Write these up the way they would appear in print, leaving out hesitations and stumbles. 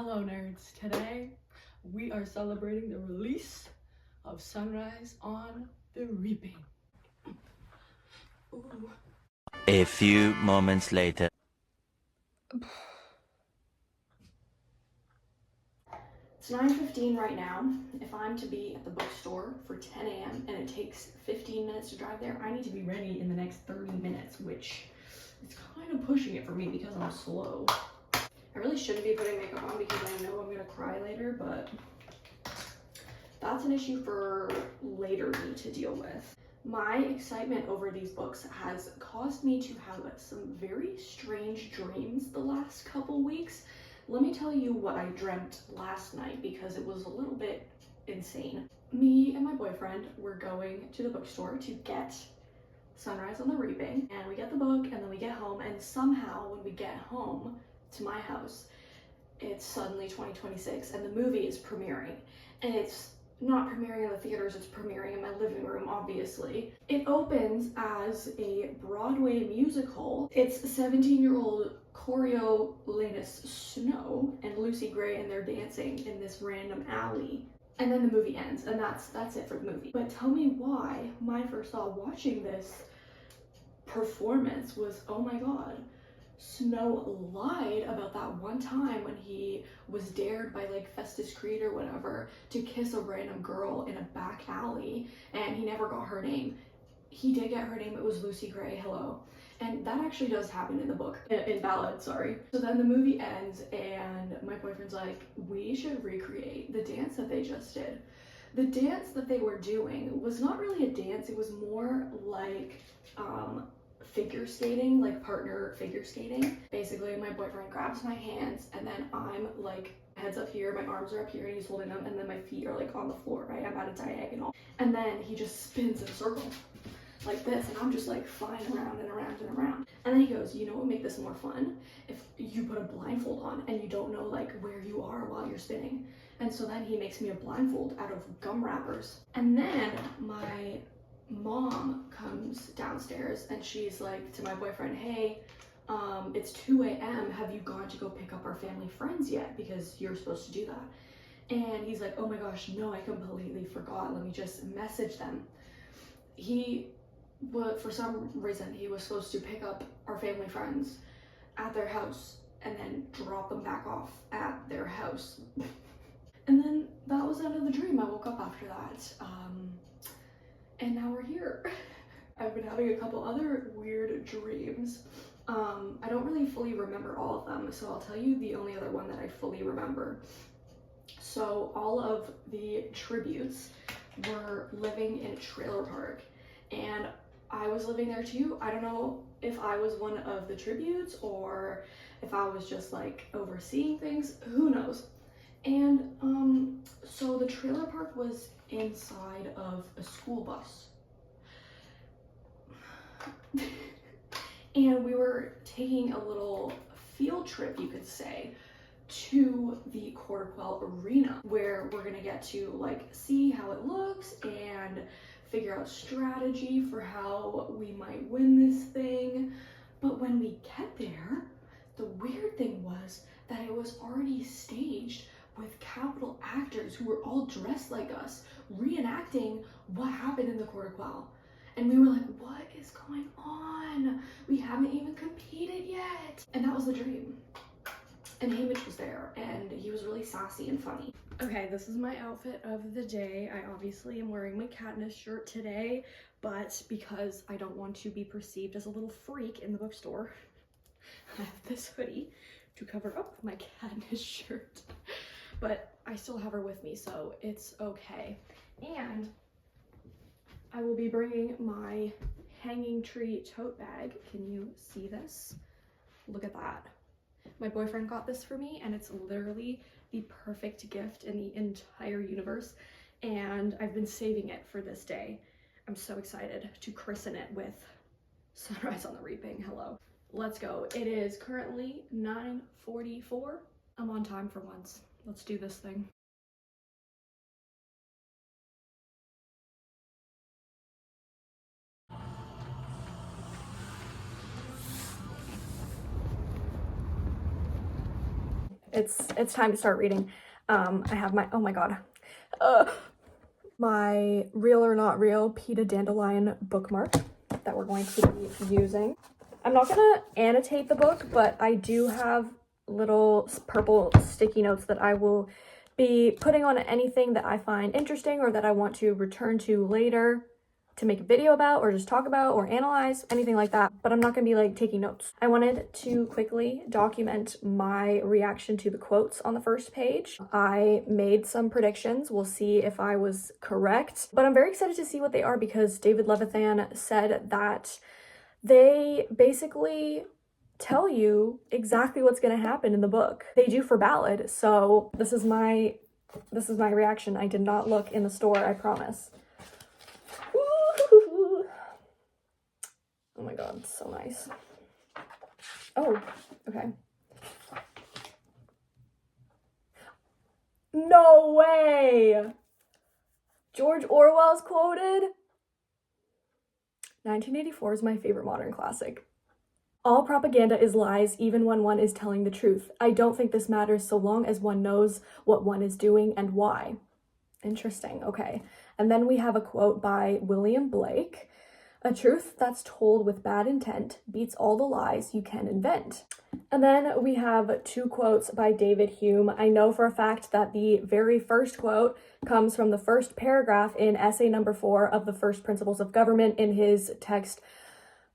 Hello nerds, today we are celebrating the release of Sunrise on the Reaping. Ooh. A few moments later. It's 9:15 right now. If I'm to be at the bookstore for 10 a.m. and it takes 15 minutes to drive there, I need to be ready in the next 30 minutes, which is kind of pushing it for me because I'm slow. I really shouldn't be putting makeup on because I know I'm gonna cry later, but that's an issue for later me to deal with. My excitement over these books has caused me to have some very strange dreams the last couple weeks. Let me tell you what I dreamt last night because it was a little bit insane. Me and my boyfriend were going to the bookstore to get Sunrise on the Reaping, and we get the book and then we get home, and somehow when we get home to my house, it's suddenly 2026 and the movie is premiering, and it's not premiering in the theaters, it's premiering in my living room, obviously. It opens as a Broadway musical. It's 17-year-old Coriolanus Snow and Lucy Gray, and they're dancing in this random alley. And then the movie ends, and that's it for the movie. But tell me why my first thought watching this performance was, oh my god, Snow lied about that one time when he was dared by like Festus Creed or whatever to kiss a random girl in a back alley, and he never got her name. He did get her name, it was Lucy Gray, hello. And that actually does happen in the book, in Ballad, sorry. So then the movie ends and my boyfriend's like, we should recreate the dance that they just did. The dance that they were doing was not really a dance, it was more like figure skating, like partner figure skating. Basically, my boyfriend grabs my hands and then I'm like, heads up here, my arms are up here and he's holding them, and then my feet are like on the floor, right? I'm at a diagonal. And then he just spins in a circle like this, and I'm just like flying around and around and around. And then he goes, you know what would make this more fun? If you put a blindfold on and you don't know like where you are while you're spinning. And so then he makes me a blindfold out of gum wrappers. And then my mom comes downstairs and she's like to my boyfriend, hey, it's 2 a.m. Have you gone to go pick up our family friends yet? Because you're supposed to do that. And he's like, oh my gosh, no, I completely forgot. Let me just message them. For some reason, he was supposed to pick up our family friends at their house and then drop them back off at their house. And then that was the end of the dream. I woke up after that. And now we're here. I've been having a couple other weird dreams. I don't really fully remember all of them, so I'll tell you the only other one that I fully remember. So all of the tributes were living in a trailer park, and I was living there too. I don't know if I was one of the tributes or if I was just like overseeing things, who knows. And so the trailer park was inside of a school bus. And we were taking a little field trip, you could say, to the Quarter Quell Arena, where we're gonna get to like see how it looks and figure out strategy for how we might win this thing. But when we get there, the weird thing was that it was already staged with capital actors who were all dressed like us, reenacting what happened in the Quarter Quell. And we were like, what is going on? We haven't even competed yet. And that was the dream. And Hamish was there, and he was really sassy and funny. Okay, this is my outfit of the day. I obviously am wearing my Katniss shirt today, but because I don't want to be perceived as a little freak in the bookstore, I have this hoodie to cover up my Katniss shirt. But I still have her with me, so it's okay. And I will be bringing my hanging tree tote bag. Can you see this? Look at that. My boyfriend got this for me, and it's literally the perfect gift in the entire universe, and I've been saving it for this day. I'm so excited to christen it with Sunrise on the Reaping. Hello. Let's go. It is currently 9:44. I'm on time for once. Let's do this thing. it's time to start reading. I have my, oh my god, my Real or Not Real Peta Dandelion bookmark that we're going to be using. I'm not gonna annotate the book, but I do have little purple sticky notes that I will be putting on anything that I find interesting or that I want to return to later to make a video about or just talk about or analyze, anything like that, but I'm not gonna be like taking notes. I wanted to quickly document my reaction to the quotes on the first page. I made some predictions. We'll see if I was correct, but I'm very excited to see what they are because David Levithan said that they basically tell you exactly what's going to happen in the book. They do for Ballad, so this is my reaction. I did not look in the store, I promise. Ooh. Oh my god, so nice. Oh, okay. No way! George Orwell's quoted? 1984 is my favorite modern classic. All propaganda is lies, even when one is telling the truth. I don't think this matters so long as one knows what one is doing and why. Interesting, okay. And then we have a quote by William Blake. A truth that's told with bad intent beats all the lies you can invent. And then we have two quotes by David Hume. I know for a fact that the very first quote comes from the first paragraph in essay number 4 of the First Principles of Government in his text.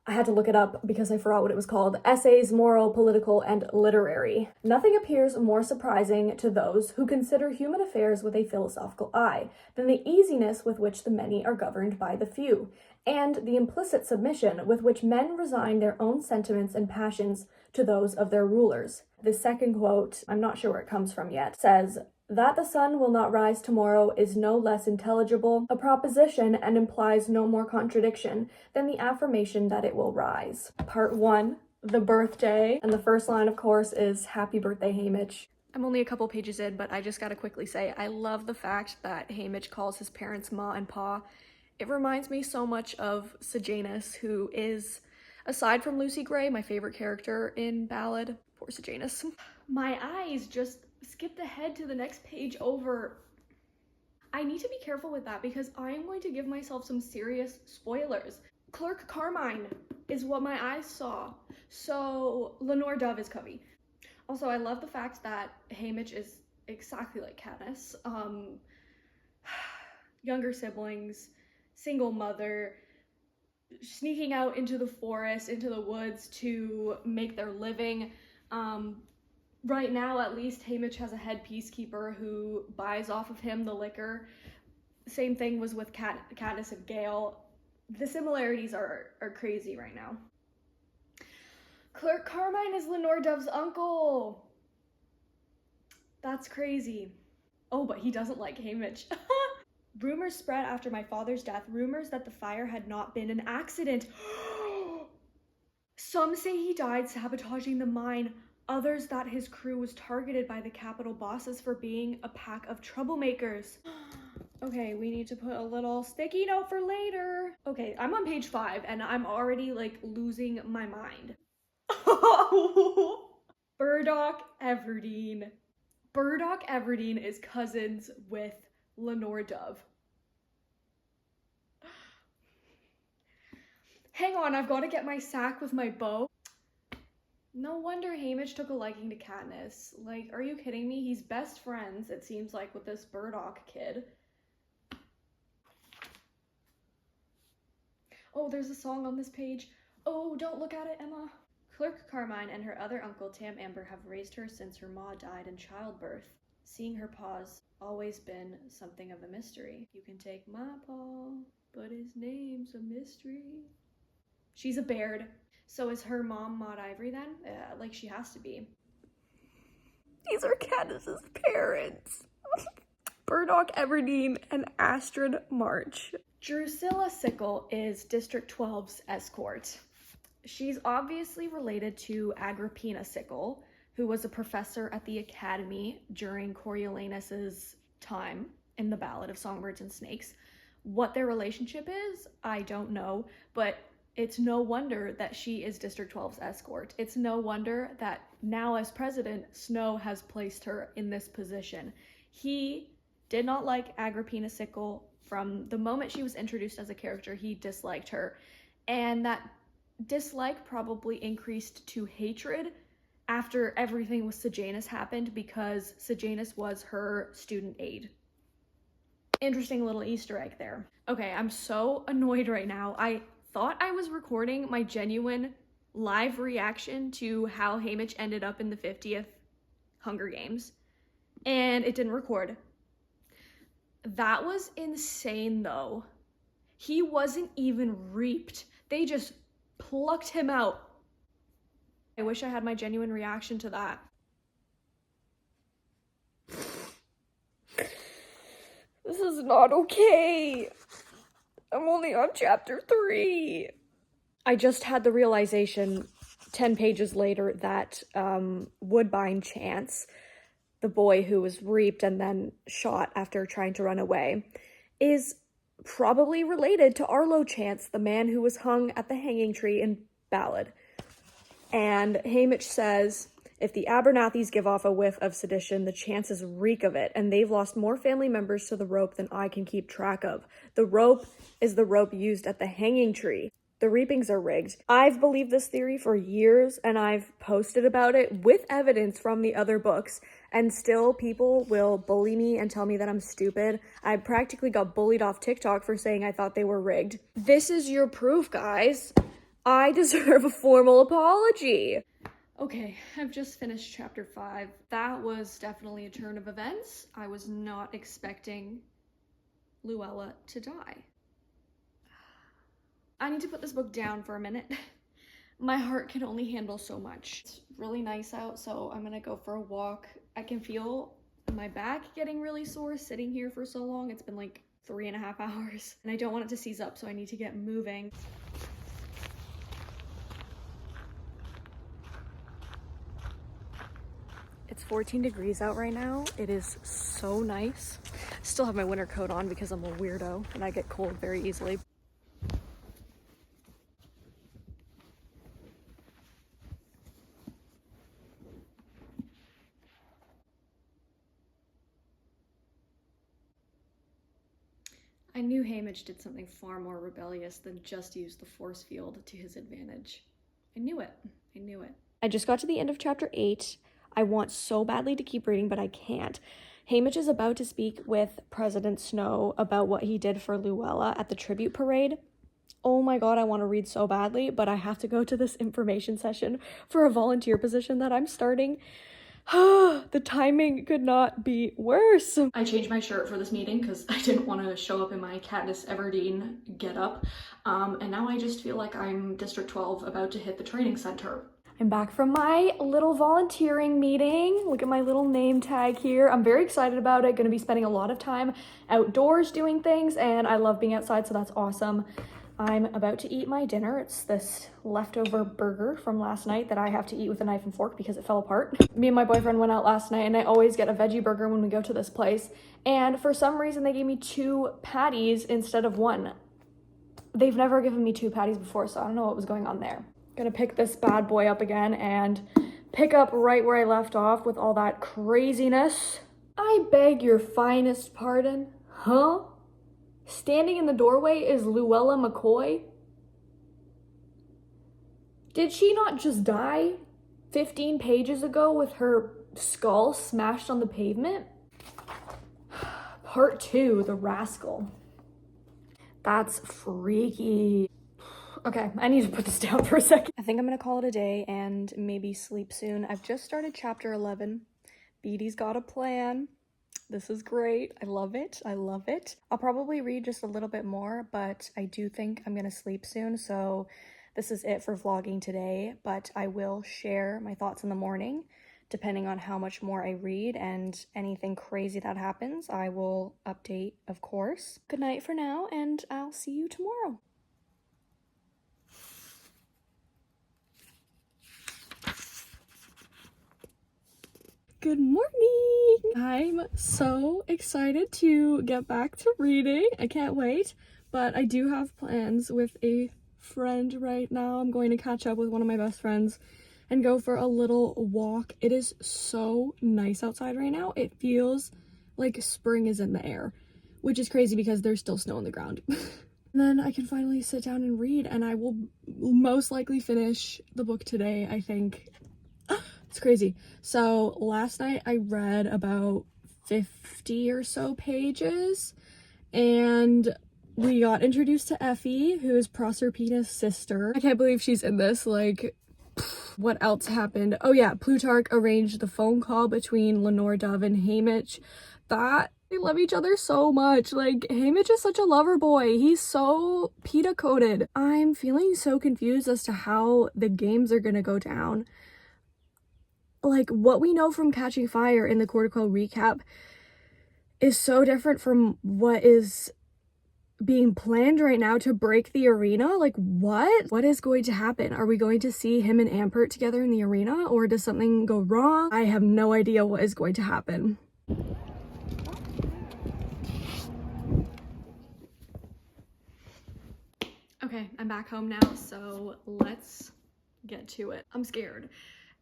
I had to look it up because I forgot what it was called. Essays, Moral, Political, and Literary. Nothing appears more surprising to those who consider human affairs with a philosophical eye than the easiness with which the many are governed by the few, and the implicit submission with which men resign their own sentiments and passions to those of their rulers. The second quote, I'm not sure where it comes from yet, says, that the sun will not rise tomorrow is no less intelligible a proposition and implies no more contradiction than the affirmation that it will rise. Part 1, the birthday. And the first line, of course, is Happy Birthday, Haymitch. I'm only a couple pages in, but I just gotta quickly say, I love the fact that Haymitch calls his parents Ma and Pa. It reminds me so much of Sejanus, who is, aside from Lucy Gray, my favorite character in Ballad. Poor Sejanus. My eyes just skipped ahead to the next page over. I need to be careful with that because I am going to give myself some serious spoilers. Clerk Carmine is what my eyes saw. So Lenore Dove is Covey. Also, I love the fact that Haymitch is exactly like Katniss. Younger siblings, single mother, sneaking out into the forest, into the woods to make their living. Right now, at least, Haymitch has a head peacekeeper who buys off of him the liquor. Same thing was with Katniss and Gale. The similarities are crazy right now. Clerk Carmine is Lenore Dove's uncle. That's crazy. Oh, but he doesn't like Haymitch. Rumors spread after my father's death. Rumors that the fire had not been an accident. Some say he died sabotaging the mine. Others that his crew was targeted by the Capitol bosses for being a pack of troublemakers. Okay, we need to put a little sticky note for later. Okay, I'm on page 5 and I'm already like losing my mind. Burdock Everdeen. Burdock Everdeen is cousins with Lenore Dove. Hang on, I've got to get my sack with my bow. No wonder Haymitch took a liking to Katniss. Like, are you kidding me? He's best friends, it seems like, with this Burdock kid. Oh, there's a song on this page. Oh, don't look at it, Emma. Clerk Carmine and her other uncle, Tam Amber, have raised her since her ma died in childbirth. Seeing her pa's always been something of a mystery. You can take my paw, but his name's a mystery. She's a Baird. So is her mom Maud Ivory then? Like she has to be. These are Katniss's parents. Burdock Everdeen and Astrid March. Drusilla Sickle is District 12's escort. She's obviously related to Agrippina Sickle, who was a professor at the academy during Coriolanus's time in the Ballad of Songbirds and Snakes. What their relationship is, I don't know, but It's no wonder that she is District 12's escort. It's no wonder that now as president, Snow has placed her in this position. He did not like Agrippina Sickle. From the moment she was introduced as a character, he disliked her. And that dislike probably increased to hatred after everything with Sejanus happened, because Sejanus was her student aide. Interesting little Easter egg there. Okay, I'm so annoyed right now. I thought I was recording my genuine live reaction to how Haymitch ended up in the 50th Hunger Games, and it didn't record. That was insane though. He wasn't even reaped. They just plucked him out. I wish I had my genuine reaction to that. This is not okay. I'm only on chapter 3. I just had the realization 10 pages later that Woodbine Chance, the boy who was reaped and then shot after trying to run away, is probably related to Arlo Chance, the man who was hung at the hanging tree in Ballad. And Haymitch says, if the Abernathys give off a whiff of sedition, the Chances reek of it, and they've lost more family members to the rope than I can keep track of. The rope is the rope used at the hanging tree. The reapings are rigged. I've believed this theory for years, and I've posted about it with evidence from the other books, and still people will bully me and tell me that I'm stupid. I practically got bullied off TikTok for saying I thought they were rigged. This is your proof, guys. I deserve a formal apology. Okay, I've just finished chapter 5. That was definitely a turn of events. I was not expecting Luella to die. I need to put this book down for a minute. My heart can only handle so much. It's really nice out, so I'm gonna go for a walk. I can feel my back getting really sore sitting here for so long. It's been like 3.5 hours, and I don't want it to seize up, so I need to get moving. It's 14 degrees out right now. It is so nice. Still have my winter coat on because I'm a weirdo and I get cold very easily. I knew Haymitch did something far more rebellious than just use the force field to his advantage. I knew it. I knew it. I just got to the end of chapter 8. I want so badly to keep reading, but I can't. Haymitch is about to speak with President Snow about what he did for Luella at the tribute parade. Oh my god, I want to read so badly, but I have to go to this information session for a volunteer position that I'm starting. The timing could not be worse. I changed my shirt for this meeting because I didn't want to show up in my Katniss Everdeen getup. And now I just feel like I'm District 12 about to hit the training center. I'm back from my little volunteering meeting. Look at my little name tag here. I'm very excited about it. Gonna be spending a lot of time outdoors doing things, and I love being outside, so that's awesome. I'm about to eat my dinner. It's this leftover burger from last night that I have to eat with a knife and fork because it fell apart. Me and my boyfriend went out last night, and I always get a veggie burger when we go to this place. And for some reason, they gave me 2 patties instead of 1. They've never given me 2 patties before, so I don't know what was going on there. Gonna pick this bad boy up again and pick up right where I left off with all that craziness. I beg your finest pardon, huh? Standing in the doorway is Luella McCoy? Did she not just die 15 pages ago with her skull smashed on the pavement? Part 2, the rascal. That's freaky. Okay, I need to put this down for a second. I think I'm gonna call it a day and maybe sleep soon. I've just started chapter 11. Beatty's got a plan. This is great. I love it. I love it. I'll probably read just a little bit more, but I do think I'm gonna sleep soon, so this is it for vlogging today, but I will share my thoughts in the morning. Depending on how much more I read and anything crazy that happens, I will update, of course. Good night for now, and I'll see you tomorrow. Good morning! I'm so excited to get back to reading. I can't wait, but I do have plans with a friend right now. I'm going to catch up with one of my best friends and go for a little walk. It is so nice outside right now. It feels like spring is in the air, which is crazy because there's still snow on the ground. And then I can finally sit down and read, and I will most likely finish the book today, I think. It's crazy. So last night I read about 50 or so pages, and we got introduced to Effie, who is Proserpina's sister. I can't believe she's in this. Like, what else happened? Oh yeah, Plutarch arranged the phone call between Lenore Dove and Haymitch. They love each other so much. Like, Haymitch is such a lover boy. He's so PETA-coded. I'm feeling so confused as to how the games are gonna go down. Like, what we know from Catching Fire in the Cortical recap is so different from what is being planned right now to break the arena. Like, what is going to happen? Are we going to see him and Ampert together in the arena, or does something go wrong? I have no idea what is going to happen. Okay, I'm back home now, so let's get to it. I'm scared.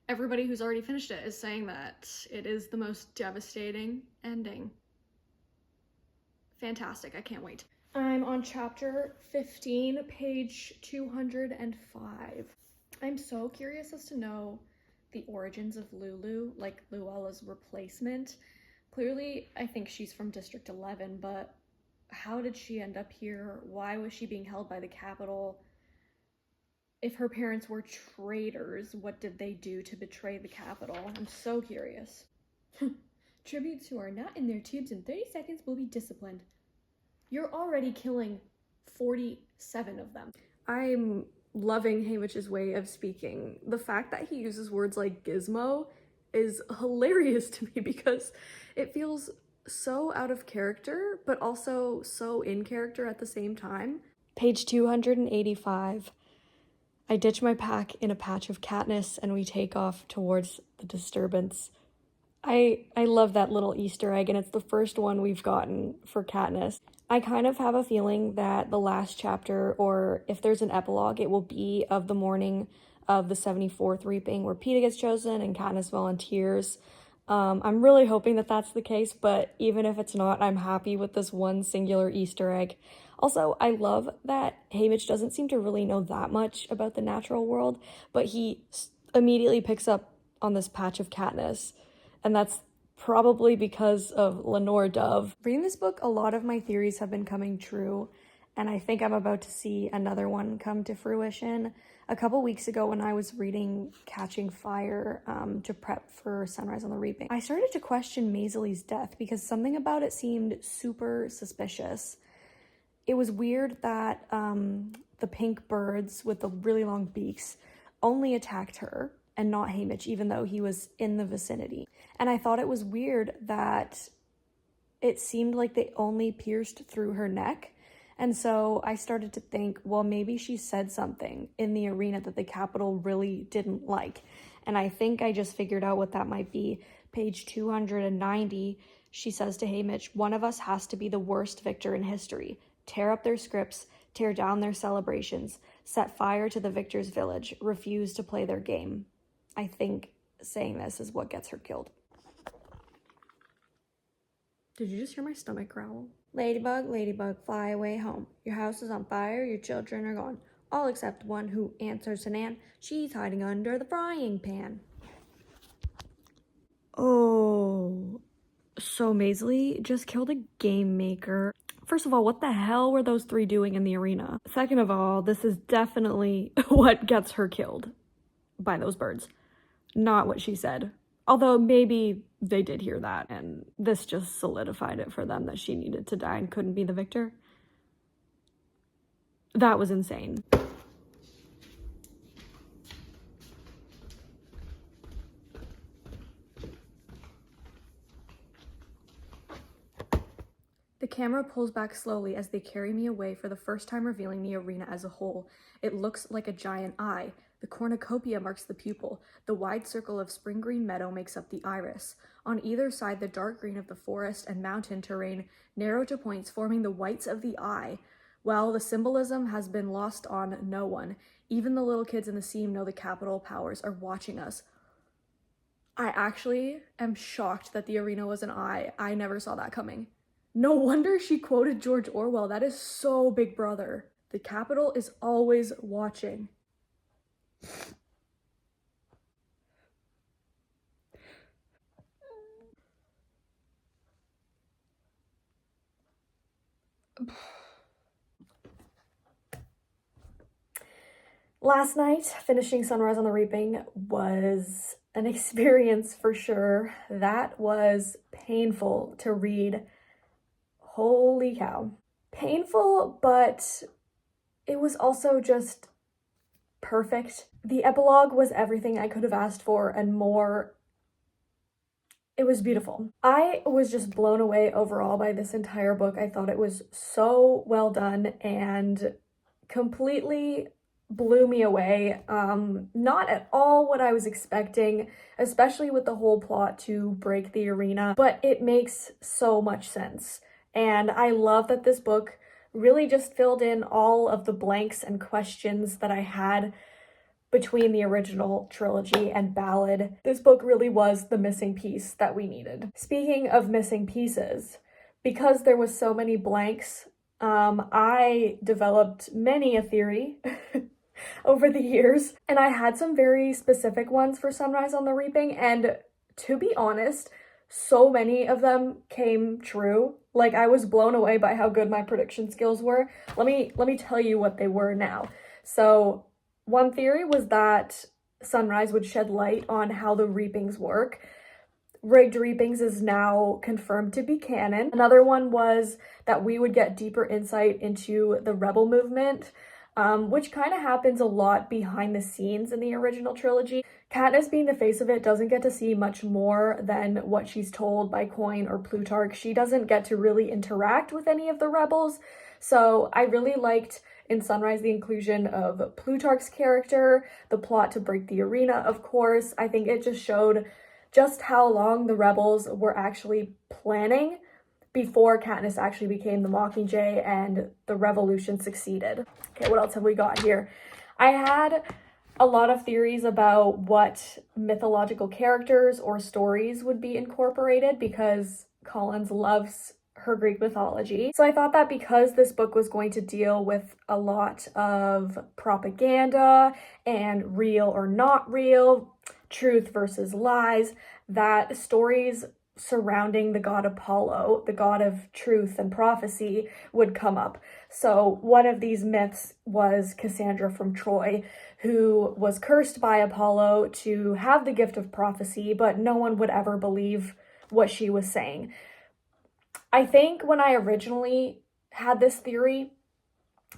Everybody who's already finished it is saying that it is the most devastating ending. Fantastic, I can't wait. I'm on chapter 15, page 205. I'm so curious as to know the origins of Lulu, like Luella's replacement. Clearly, I think she's from District 11, but how did she end up here? Why was she being held by the Capitol? If her parents were traitors, what did they do to betray the Capitol? I'm so curious. Tributes who are not in their tubes in 30 seconds will be disciplined. You're already killing 47 of them. I'm loving Haymitch's way of speaking. The fact that he uses words like gizmo is hilarious to me because it feels so out of character, but also so in character at the same time. Page 285. I ditch my pack in a patch of Katniss and we take off towards the disturbance. I love that little Easter egg, and it's the first one we've gotten for Katniss. I kind of have a feeling that the last chapter, or if there's an epilogue, it will be of the morning of the 74th reaping where Peeta gets chosen and Katniss volunteers. I'm really hoping that that's the case, but even if it's not, I'm happy with this one singular Easter egg. Also, I love that Haymitch doesn't seem to really know that much about the natural world, but he immediately picks up on this patch of Katniss, and that's probably because of Lenore Dove. Reading this book, a lot of my theories have been coming true, and I think I'm about to see another one come to fruition. A couple weeks ago when I was reading Catching Fire to prep for Sunrise on the Reaping, I started to question Maisie's death because something about it seemed super suspicious. It was weird that the pink birds with the really long beaks only attacked her and not Haymitch, even though he was in the vicinity. And I thought it was weird that it seemed like they only pierced through her neck. And so I started to think, well, maybe she said something in the arena that the Capitol really didn't like. And I think I just figured out what that might be. Page 290, she says to Haymitch, one of us has to be the worst victor in history. Tear up their scripts, tear down their celebrations, set fire to the victor's village, refuse to play their game. I think saying this is what gets her killed. Did you just hear my stomach growl? Ladybug, ladybug, fly away home. Your house is on fire, your children are gone. All except one who answers to Nan. She's hiding under the frying pan. Oh, so Maisie just killed a game maker. First of all, what the hell were those three doing in the arena? Second of all, this is definitely what gets her killed by those birds. Not what she said. Although maybe they did hear that and this just solidified it for them that she needed to die and couldn't be the victor. That was insane. The camera pulls back slowly as they carry me away, for the first time revealing the arena as a whole. It looks like a giant eye. The cornucopia marks the pupil. The wide circle of spring green meadow makes up the iris. On either side, the dark green of the forest and mountain terrain narrow to points forming the whites of the eye. Well, the symbolism has been lost on no one. Even the little kids in the scene know the capital powers are watching us. I actually am shocked that the arena was an eye. I never saw that coming. No wonder she quoted George Orwell. That is so Big Brother. The capital is always watching. Last night, finishing Sunrise on the Reaping was an experience for sure. That was painful to read. Holy cow. Painful, but it was also just perfect. The epilogue was everything I could have asked for and more. It was beautiful. I was just blown away overall by this entire book. I thought it was so well done and completely blew me away. Not at all what I was expecting, especially with the whole plot to break the arena, but it makes so much sense. And I love that this book really just filled in all of the blanks and questions that I had between the original trilogy and Ballad. This book really was the missing piece that we needed. Speaking of missing pieces, because there was so many blanks, I developed many a theory over the years, and I had some very specific ones for Sunrise on the Reaping, and to be honest, so many of them came true. Like, I was blown away by how good my prediction skills were. Let me tell you what they were now. So, one theory was that Sunrise would shed light on how the reapings work. Rigged reapings is now confirmed to be canon. Another one was that we would get deeper insight into the rebel movement, which kind of happens a lot behind the scenes in the original trilogy. Katniss, being the face of it, doesn't get to see much more than what she's told by Coin or Plutarch. She doesn't get to really interact with any of the rebels. So I really liked in Sunrise the inclusion of Plutarch's character, the plot to break the arena, of course. I think it just showed just how long the rebels were actually planning before Katniss actually became the Mockingjay and the revolution succeeded. Okay, what else have we got here? I had a lot of theories about what mythological characters or stories would be incorporated because Collins loves her Greek mythology. So I thought that because this book was going to deal with a lot of propaganda and real or not real, truth versus lies, that stories surrounding the god Apollo, the god of truth and prophecy, would come up. So one of these myths was Cassandra from Troy, who was cursed by Apollo to have the gift of prophecy, but no one would ever believe what she was saying. I think when I originally had this theory,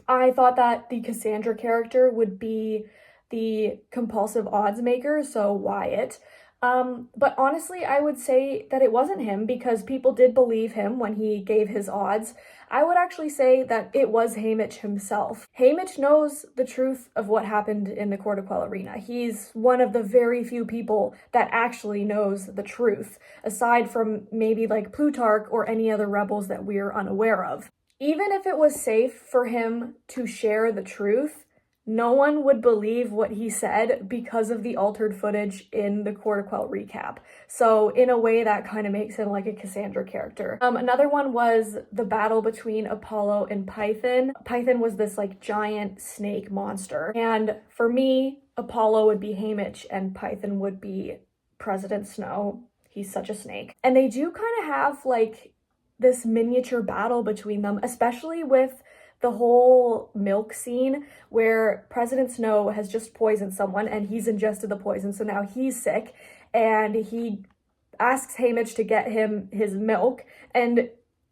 I thought that the Cassandra character would be the compulsive odds maker, so Wyatt. But honestly, I would say that it wasn't him because people did believe him when he gave his odds. I would actually say that it was Haymitch himself. Haymitch knows the truth of what happened in the Court of Quell Arena. He's one of the very few people that actually knows the truth, aside from maybe like Plutarch or any other rebels that we're unaware of. Even if it was safe for him to share the truth, no one would believe what he said because of the altered footage in the Court of Quell recap. So in a way, that kind of makes him like a Cassandra character. Another one was the battle between Apollo and Python. Python was this like giant snake monster. And for me, Apollo would be Haymitch and Python would be President Snow. He's such a snake. And they do kind of have like this miniature battle between them, especially with the whole milk scene where President Snow has just poisoned someone and he's ingested the poison, so now he's sick and he asks Haymitch to get him his milk and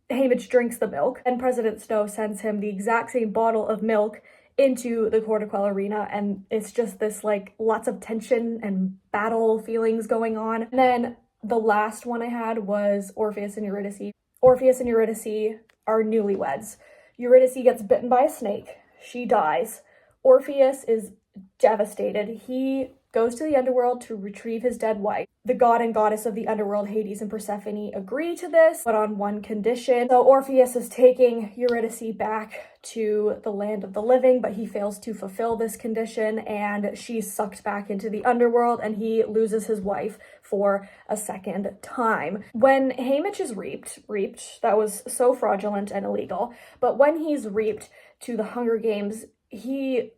Haymitch drinks the milk and President Snow sends him the exact same bottle of milk into the Court of Quell Arena, and it's just this like lots of tension and battle feelings going on. And then the last one I had was Orpheus and Eurydice. Orpheus and Eurydice are newlyweds. Eurydice gets bitten by a snake. She dies. Orpheus is devastated. He goes to the underworld to retrieve his dead wife. The god and goddess of the underworld, Hades and Persephone, agree to this, but on one condition. So Orpheus is taking Eurydice back to the land of the living, but he fails to fulfill this condition, and she's sucked back into the underworld, and he loses his wife for a second time. When Haymitch is reaped, that was so fraudulent and illegal, but when he's reaped to the Hunger Games, he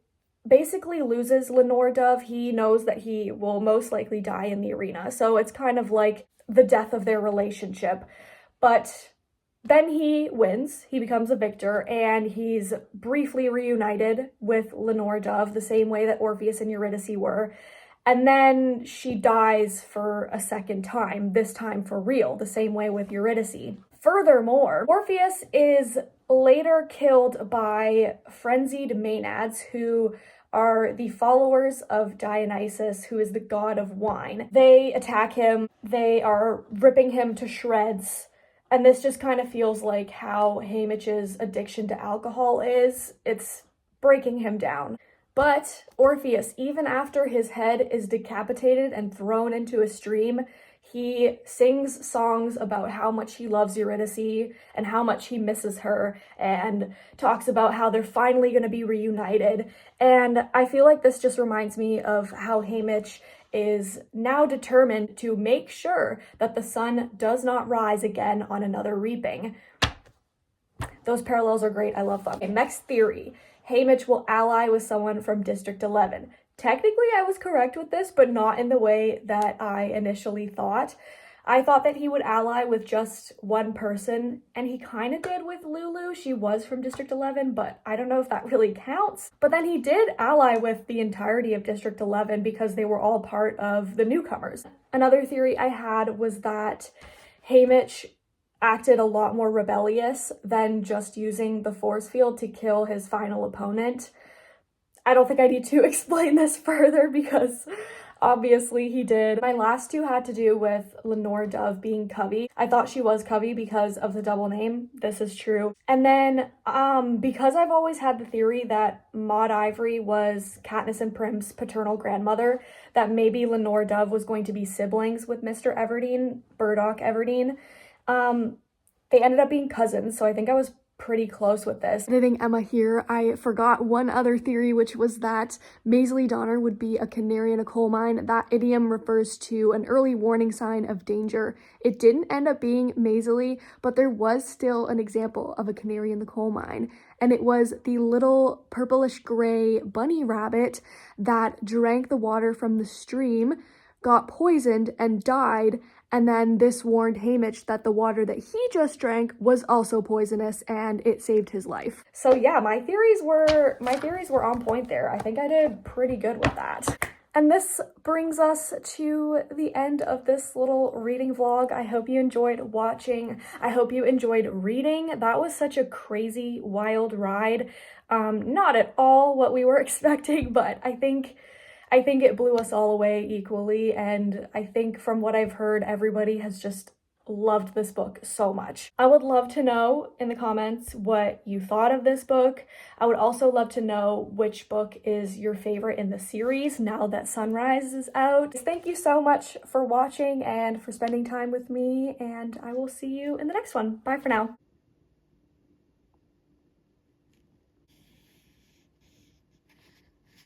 basically loses Lenore Dove. He knows that he will most likely die in the arena, so it's kind of like the death of their relationship. But then he wins, he becomes a victor, and he's briefly reunited with Lenore Dove, the same way that Orpheus and Eurydice were. And then she dies for a second time, this time for real, the same way with Eurydice. Furthermore, Orpheus is later killed by frenzied Maenads, who are the followers of Dionysus, who is the god of wine. They attack him, they are ripping him to shreds, and this just kind of feels like how Haymitch's addiction to alcohol is. It's breaking him down. But Orpheus, even after his head is decapitated and thrown into a stream, he sings songs about how much he loves Eurydice and how much he misses her, and talks about how they're finally going to be reunited. And I feel like this just reminds me of how Haymitch is now determined to make sure that the sun does not rise again on another reaping. Those parallels are great. I love them. Okay, next theory. Haymitch will ally with someone from District 11. Technically, I was correct with this, but not in the way that I initially thought. I thought that he would ally with just one person, and he kind of did with Lulu. She was from District 11, but I don't know if that really counts. But then he did ally with the entirety of District 11 because they were all part of the newcomers. Another theory I had was that Haymitch acted a lot more rebellious than just using the force field to kill his final opponent. I don't think I need to explain this further because obviously he did. My last two had to do with Lenore Dove being Covey. I thought she was Covey because of the double name. This is true. And then because I've always had the theory that Maud Ivory was Katniss and Prim's paternal grandmother, that maybe Lenore Dove was going to be siblings with Mr. Everdeen, Burdock Everdeen. They ended up being cousins, so I think I was pretty close with this. Editing Emma here, I forgot one other theory, which was that Maisley Donner would be a canary in a coal mine. That idiom refers to an early warning sign of danger. It didn't end up being Maisley, but there was still an example of a canary in the coal mine, and it was the little purplish gray bunny rabbit that drank the water from the stream, got poisoned, and died. And then this warned Haymitch that the water that he just drank was also poisonous, and it saved his life. So yeah, my theories were on point there. I think I did pretty good with that. And this brings us to the end of this little reading vlog. I hope you enjoyed watching. I hope you enjoyed reading. That was such a crazy, wild ride. Not at all what we were expecting, but I think it blew us all away equally, and I think from what I've heard, everybody has just loved this book so much. I would love to know in the comments what you thought of this book. I would also love to know which book is your favorite in the series now that Sunrise is out. Thank you so much for watching and for spending time with me, and I will see you in the next one. Bye for now.